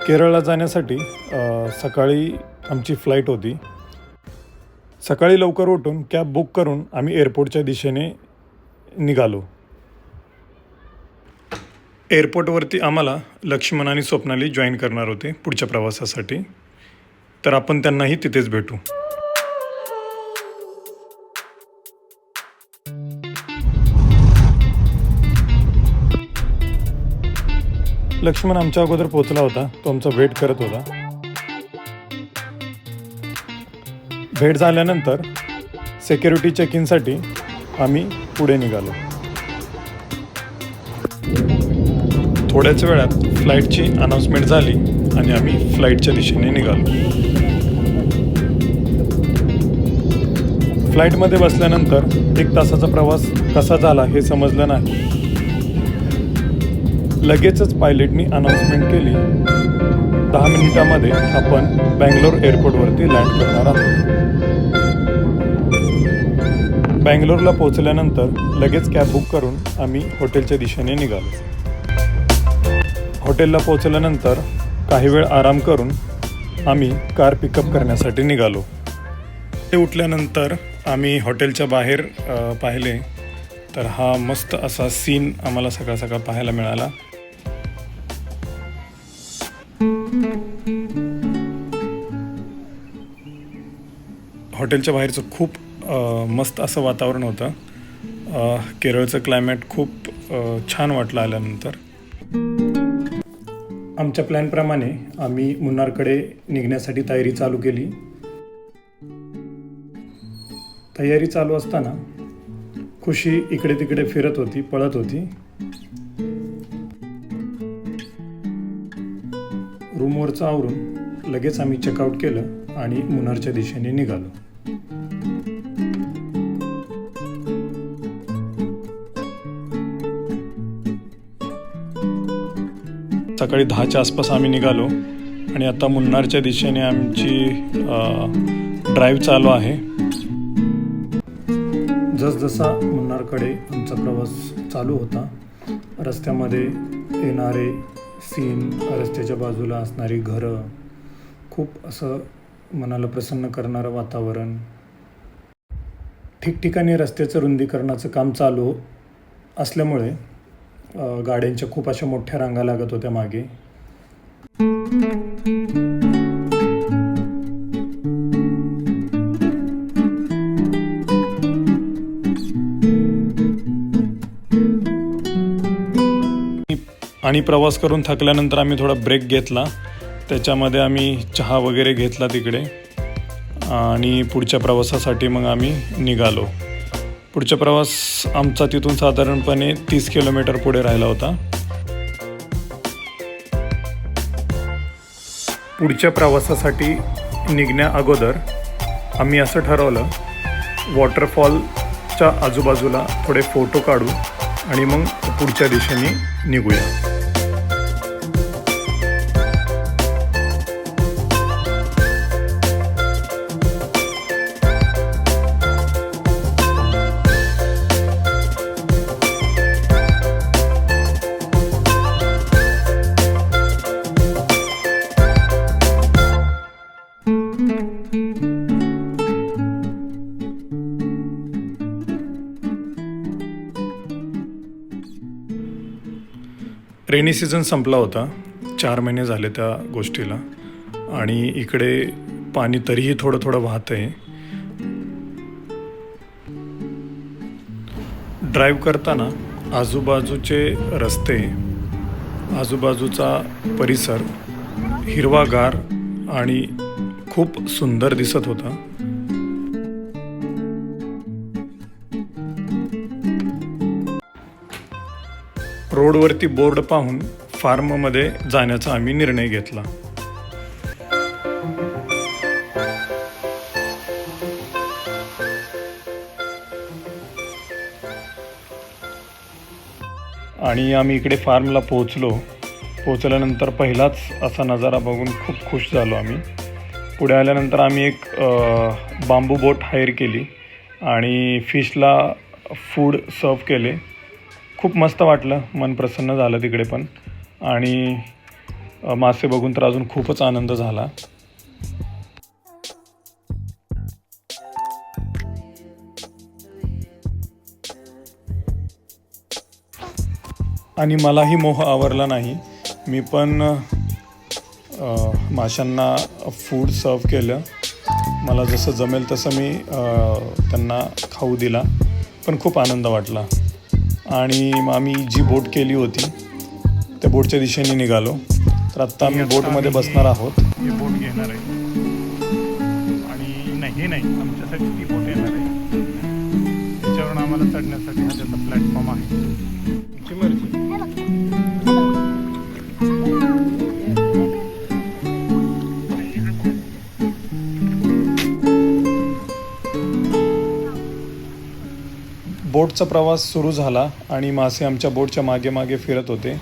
केरळला जाण्यासाठी सकाळी आमची फ्लाईट होती. सकाळी लवकर उठून कॅब बुक करून आम्ही एअरपोर्टच्या दिशेने निघालो. एअरपोर्टवरती आम्हाला लक्ष्मण आणि स्वप्नाली जॉईन करणार होते पुढच्या प्रवासासाठी, तर आपण त्यांनाही तिथेच भेटू. लक्ष्मण आमच्या अगोदर पोहोचला होता. तो आमचा वेट करत होता. भेट झाल्यानंतर सिक्युरिटी चेक इनसाठी आम्ही पुढे निघालो. थोड्याच वेळात फ्लाईटची अनाउन्समेंट झाली आणि आम्ही फ्लाईटच्या दिशेने निघालो. फ्लाईटमध्ये बसल्यानंतर 1 तासाचा प्रवास कसा झाला हे समजलं नाही. लगेचच पायलटनी अनाउन्समेंट केली, 10 मिनिटांमध्ये आपण बँगलोर एअरपोर्टवरती लँड करणार आहोत. बँगलोरला पोहोचल्यानंतर लगेच कॅब बुक करून आम्ही हॉटेलच्या दिशेने निघालो. हॉटेलला पोहोचल्यानंतर काही वेळ आराम करून आम्ही कार पिकअप करण्यासाठी निघालो. ते उठल्यानंतर आम्ही हॉटेलच्या बाहेर पाहिले तर हा मस्त असा सीन आम्हाला सकाळ सकाळ पाहायला मिळाला. हॉटेलच्या बाहेरचं खूप मस्त असं वातावरण होतं. केरळचं क्लायमेट खूप छान वाटलं आल्यानंतर. आमच्या प्लॅनप्रमाणे आम्ही मुन्नारकडे निघण्यासाठी तयारी चालू केली. तयारी चालू असताना खुशी इकडे तिकडे फिरत होती, पळत होती. रूमवरचं आवरून लगेच आम्ही चेकआउट केलं आणि मुन्नारच्या दिशेने निघालो. सकाळी 10च्या आसपास आम्ही निघालो आणि आता मुन्नारच्या दिशेने आमची ड्राईव्ह चालू आहे. जसजसा मुन्नारकडे आमचा प्रवास चालू होता, रस्त्यामध्ये येणारे सीन, रस्त्याच्या बाजूला असणारी घरं, खूप असं मनाला प्रसन्न करणारं वातावरण. ठिकठिकाणी रस्त्याचं रुंदीकरणाचं काम चालू असल्यामुळे गाड्यांच्या खूप अशा मोठ्या रांगा लागत होत्या मागे. आणि प्रवास करून थकल्यानंतर आम्ही थोडा ब्रेक घेतला. त्याच्यामध्ये आम्ही चहा वगैरे घेतला तिकडे आणि पुढच्या प्रवासासाठी मग आम्ही निघालो. पुढचा प्रवास आमचा तिथून साधारणपणे 30 किलोमीटर पुढे राहिला होता. पुढच्या प्रवासासाठी निघण्या अगोदर आम्ही असं ठरवलं, वॉटरफॉलच्या आजूबाजूला थोडे फोटो काढू आणि मग पुढच्या दिशेने निघूया. रेनी सीझन संपला होता. 4 महिने झाले त्या गोष्टीला आणि इकडे पाणी तरीही थोडं थोडं वाहत आहे. ड्राईव्ह करताना आजूबाजूचे रस्ते, आजूबाजूचा परिसर हिरवागार आणि खूप सुंदर दिसत होता. रोडवरती बोर्ड पाहून फार्ममध्ये जाण्याचा आम्ही निर्णय घेतला. आणि आम्ही इकडे फार्मला पोहोचल्यानंतर पहिलाच असा नजारा बघून खूप खुश झालो आम्ही. पुढे आल्यानंतर आम्ही एक बांबू बोट हायर केली आणि फिशला फूड सर्व केले. खूप मस्त वाटलं, मन प्रसन्न झालं तिकडे पण. आणि मासे बघून तर अजून खूपच आनंद झाला. आणि मलाही मोह आवरला नाही. मी पण माशांना फूड सर्व केलं. मला जसं जमेल तसं मी त्यांना खाऊ दिला. पण खूप आनंद वाटला. आणि मग आम्ही जी बोट केली होती त्या बोटच्या दिशेने निघालो. तर आत्ता आम्ही बोटमध्ये बसणार आहोत. ही बोट घेणार आहे आणि नाही हे नाही आमच्यासाठी ती बोट येणार आहे. त्याच्यावरून आम्हाला चढण्यासाठी हा त्याचा प्लॅटफॉर्म आहे. तुमची मर्जी. बोटचा प्रवास सुरू झाला आणि मासे आमच्या बोटच्या मागे मागे फिरत होते.